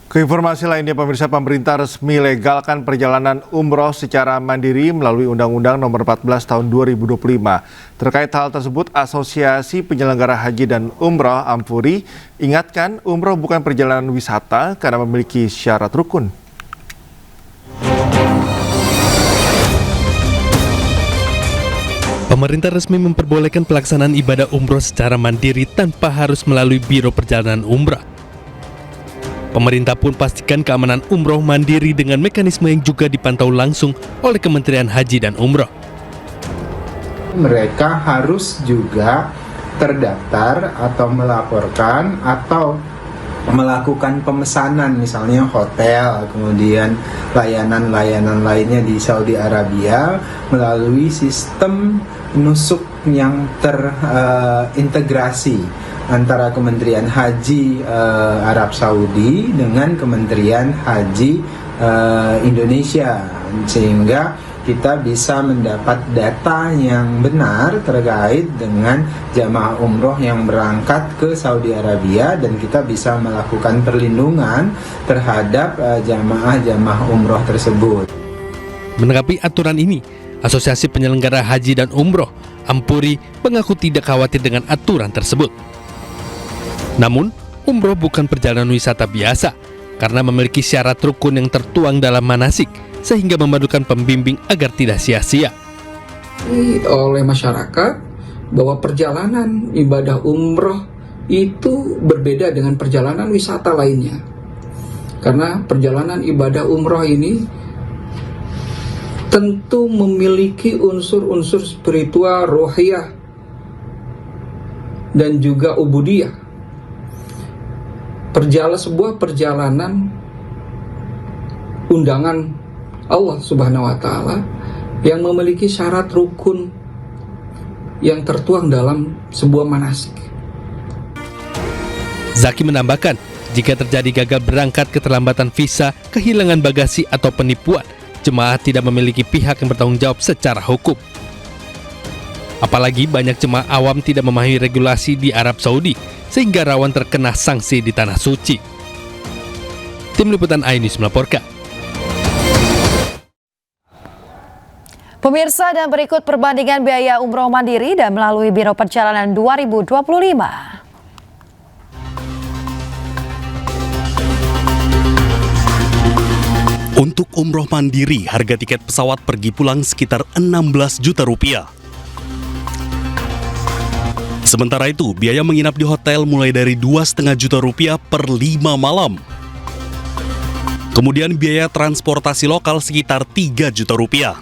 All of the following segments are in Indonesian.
Keinformasi lainnya, pemirsa, pemerintah resmi legalkan perjalanan umroh secara mandiri melalui Undang-Undang Nomor 14 Tahun 2025. Terkait hal tersebut, Asosiasi Penyelenggara Haji dan Umroh Ampuri ingatkan umroh bukan perjalanan wisata karena memiliki syarat rukun. Pemerintah resmi memperbolehkan pelaksanaan ibadah umroh secara mandiri tanpa harus melalui Biro Perjalanan Umrah. Pemerintah pun pastikan keamanan umroh mandiri dengan mekanisme yang juga dipantau langsung oleh Kementerian Haji dan Umroh. Mereka harus juga terdaftar atau melaporkan atau melakukan pemesanan, misalnya hotel, kemudian layanan-layanan lainnya di Saudi Arabia melalui sistem nusuk yang terintegrasi antara Kementerian Haji Arab Saudi dengan Kementerian Haji Indonesia, sehingga kita bisa mendapat data yang benar terkait dengan jamaah umroh yang berangkat ke Saudi Arabia, dan kita bisa melakukan perlindungan terhadap jamaah umroh tersebut. Menanggapi aturan ini, Asosiasi Penyelenggara Haji dan Umroh Ampuri mengaku tidak khawatir dengan aturan tersebut. Namun, umroh bukan perjalanan wisata biasa karena memiliki syarat rukun yang tertuang dalam manasik, sehingga memerlukan pembimbing agar tidak sia-sia. Oleh masyarakat bahwa perjalanan ibadah umroh itu berbeda dengan perjalanan wisata lainnya. Karena perjalanan ibadah umroh ini tentu memiliki unsur-unsur spiritual, rohiyah, dan juga ubudiyah. Sebuah perjalanan undangan Allah Subhanahu wa Ta'ala yang memiliki syarat rukun yang tertuang dalam sebuah manasik. Zaki menambahkan, jika terjadi gagal berangkat, keterlambatan visa, kehilangan bagasi atau penipuan, jemaah tidak memiliki pihak yang bertanggung jawab secara hukum. Apalagi banyak jemaah awam tidak memahami regulasi di Arab Saudi, sehingga rawan terkena sanksi di Tanah Suci. Tim Liputan iNews melaporkan. Pemirsa, dan berikut perbandingan biaya umroh mandiri dan melalui Biro Perjalanan 2025. Untuk umroh mandiri, harga tiket pesawat pergi pulang sekitar 16 juta rupiah. Sementara itu, biaya menginap di hotel mulai dari 2,5 juta rupiah per 5 malam. Kemudian biaya transportasi lokal sekitar 3 juta rupiah.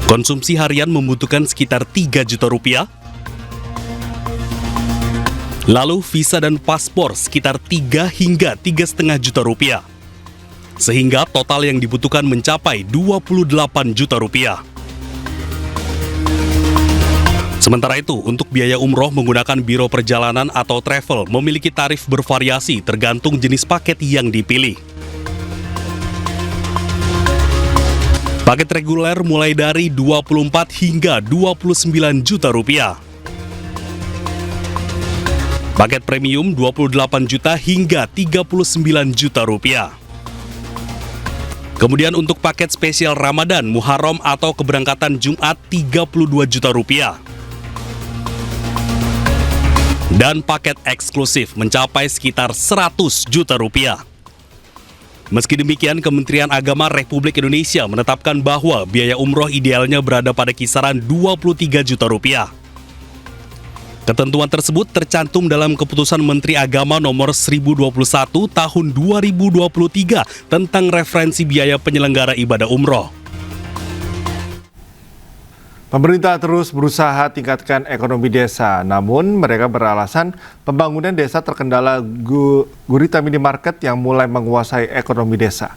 Konsumsi harian membutuhkan sekitar 3 juta rupiah. Lalu visa dan paspor sekitar 3 hingga 3,5 juta rupiah. Sehingga total yang dibutuhkan mencapai 28 juta rupiah. Sementara itu, untuk biaya umroh menggunakan biro perjalanan atau travel memiliki tarif bervariasi tergantung jenis paket yang dipilih. Paket reguler mulai dari 24 hingga 29 juta rupiah. Paket premium 28 juta hingga 39 juta rupiah. Kemudian untuk paket spesial Ramadan, Muharram atau keberangkatan Jumat 32 juta rupiah. Dan paket eksklusif mencapai sekitar 100 juta rupiah. Meski demikian, Kementerian Agama Republik Indonesia menetapkan bahwa biaya umroh idealnya berada pada kisaran 23 juta rupiah. Ketentuan tersebut tercantum dalam Keputusan Menteri Agama Nomor 1021 Tahun 2023 tentang referensi biaya penyelenggara ibadah umroh. Pemerintah terus berusaha tingkatkan ekonomi desa, namun mereka beralasan pembangunan desa terkendala gurita minimarket yang mulai menguasai ekonomi desa.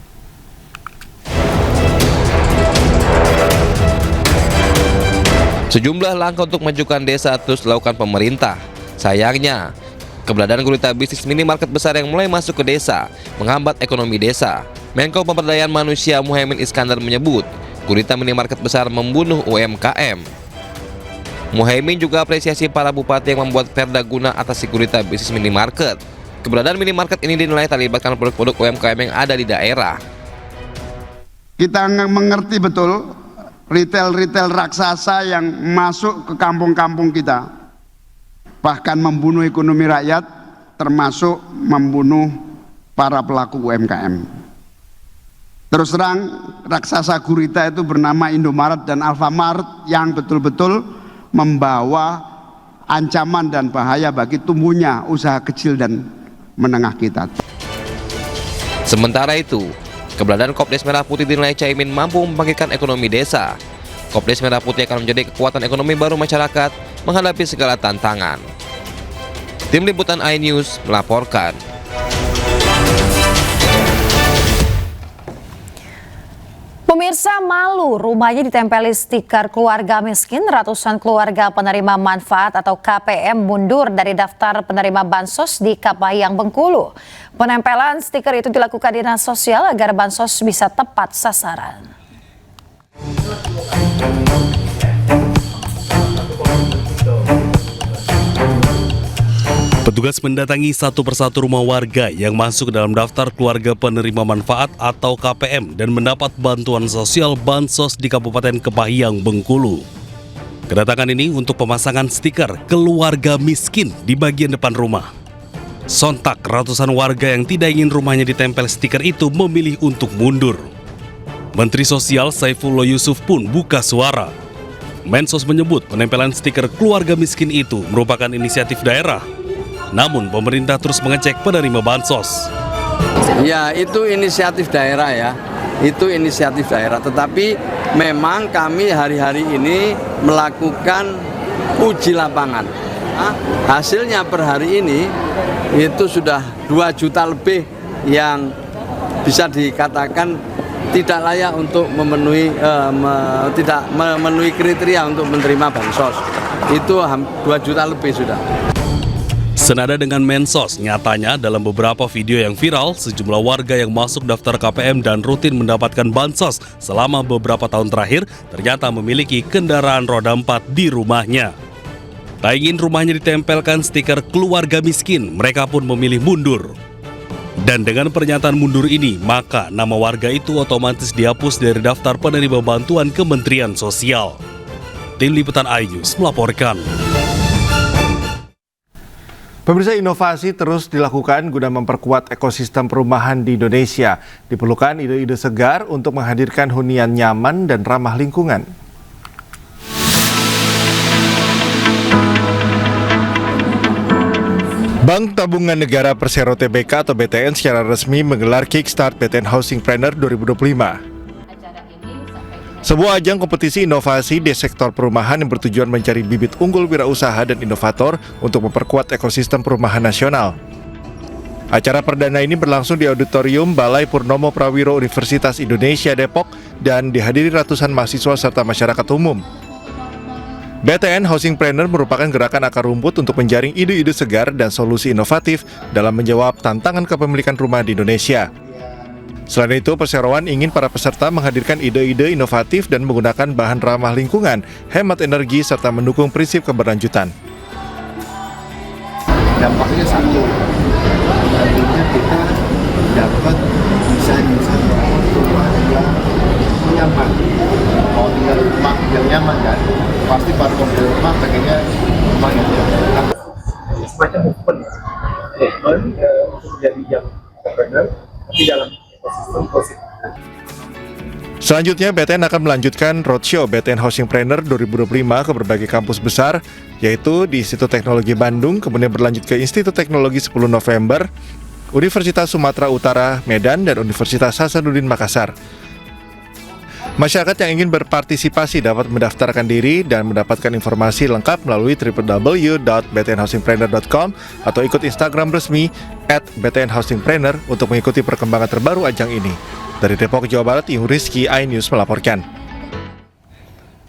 Sejumlah langkah untuk memajukan desa terus dilakukan pemerintah. Sayangnya, keberadaan gurita bisnis minimarket besar yang mulai masuk ke desa menghambat ekonomi desa. Menko Pemberdayaan Manusia Muhaimin Iskandar menyebut, gurita minimarket besar membunuh UMKM. Muhaimin juga apresiasi para bupati yang membuat perda guna atasi gurita bisnis minimarket. Keberadaan minimarket ini dinilai tak melibatkan produk-produk UMKM yang ada di daerah. Kita mengerti betul retail-retail raksasa yang masuk ke kampung-kampung kita, bahkan membunuh ekonomi rakyat, termasuk membunuh para pelaku UMKM. Terus terang, raksasa gurita itu bernama Indomaret dan Alfamart yang betul-betul membawa ancaman dan bahaya bagi tumbuhnya usaha kecil dan menengah kita. Sementara itu, keberadaan Kopdes Merah Putih dinilai Caimin mampu membangkitkan ekonomi desa. Kopdes Merah Putih akan menjadi kekuatan ekonomi baru masyarakat menghadapi segala tantangan. Tim Liputan iNews melaporkan. Pemirsa malu rumahnya ditempeli stiker keluarga miskin. Ratusan keluarga penerima manfaat atau KPM mundur dari daftar penerima bansos di Kapayang, Bengkulu. Penempelan stiker itu dilakukan Dinas Sosial agar bansos bisa tepat sasaran. Petugas mendatangi satu persatu rumah warga yang masuk dalam daftar keluarga penerima manfaat atau KPM dan mendapat bantuan sosial bansos di Kabupaten Kapayang, Bengkulu. Kedatangan ini untuk pemasangan stiker keluarga miskin di bagian depan rumah. Sontak ratusan warga yang tidak ingin rumahnya ditempel stiker itu memilih untuk mundur. Menteri Sosial Saifullah Yusuf pun buka suara. Mensos menyebut penempelan stiker keluarga miskin itu merupakan inisiatif daerah. Namun pemerintah terus mengecek penerima bansos. Ya, itu inisiatif daerah ya. Itu inisiatif daerah. Tetapi memang kami hari-hari ini melakukan uji lapangan. Hasilnya per hari ini itu sudah 2 juta lebih yang bisa dikatakan tidak layak untuk memenuhi tidak memenuhi kriteria untuk menerima bansos. Itu 2 juta lebih sudah. Senada dengan Mensos, nyatanya dalam beberapa video yang viral, sejumlah warga yang masuk daftar KPM dan rutin mendapatkan bansos selama beberapa tahun terakhir ternyata memiliki kendaraan roda 4 di rumahnya. Tak ingin rumahnya ditempelkan stiker keluarga miskin, mereka pun memilih mundur. Dan dengan pernyataan mundur ini, maka nama warga itu otomatis dihapus dari daftar penerima bantuan Kementerian Sosial. Tim Liputan iNews melaporkan. Pemirsa, inovasi terus dilakukan guna memperkuat ekosistem perumahan di Indonesia. Diperlukan ide-ide segar untuk menghadirkan hunian nyaman dan ramah lingkungan. Bank Tabungan Negara Persero Tbk atau BTN secara resmi menggelar Kickstart BTN Housing Planner 2025. Sebuah ajang kompetisi inovasi di sektor perumahan yang bertujuan mencari bibit unggul wirausaha dan inovator untuk memperkuat ekosistem perumahan nasional. Acara perdana ini berlangsung di Auditorium Balai Purnomo Prawiro Universitas Indonesia Depok dan dihadiri ratusan mahasiswa serta masyarakat umum. BTN Housing Planner merupakan gerakan akar rumput untuk menjaring ide-ide segar dan solusi inovatif dalam menjawab tantangan kepemilikan rumah di Indonesia. Selain itu, perseroan ingin para peserta menghadirkan ide-ide inovatif dan menggunakan bahan ramah lingkungan, hemat energi, serta mendukung prinsip keberlanjutan. Dampaknya satu, artinya kita dapat desain-desain rumah yang nyaman. Kalau tinggal rumah yang nyaman kan, pasti para pemilik rumah pengennya rumah yang nyaman. Semacam movement untuk menjadi yang entrepreneur, tapi dalam ekosistem positif. Selanjutnya, BTN akan melanjutkan roadshow BTN Housing Planner 2025 ke berbagai kampus besar, yaitu di Institut Teknologi Bandung, kemudian berlanjut ke Institut Teknologi 10 November, Universitas Sumatera Utara Medan, dan Universitas Hasanuddin Makassar. Masyarakat yang ingin berpartisipasi dapat mendaftarkan diri dan mendapatkan informasi lengkap melalui www.btnhousingplanner.com atau ikut Instagram resmi @btnhousingplanner untuk mengikuti perkembangan terbaru ajang ini. Dari Depok, Jawa Barat, Iung Rizky, iNews melaporkan.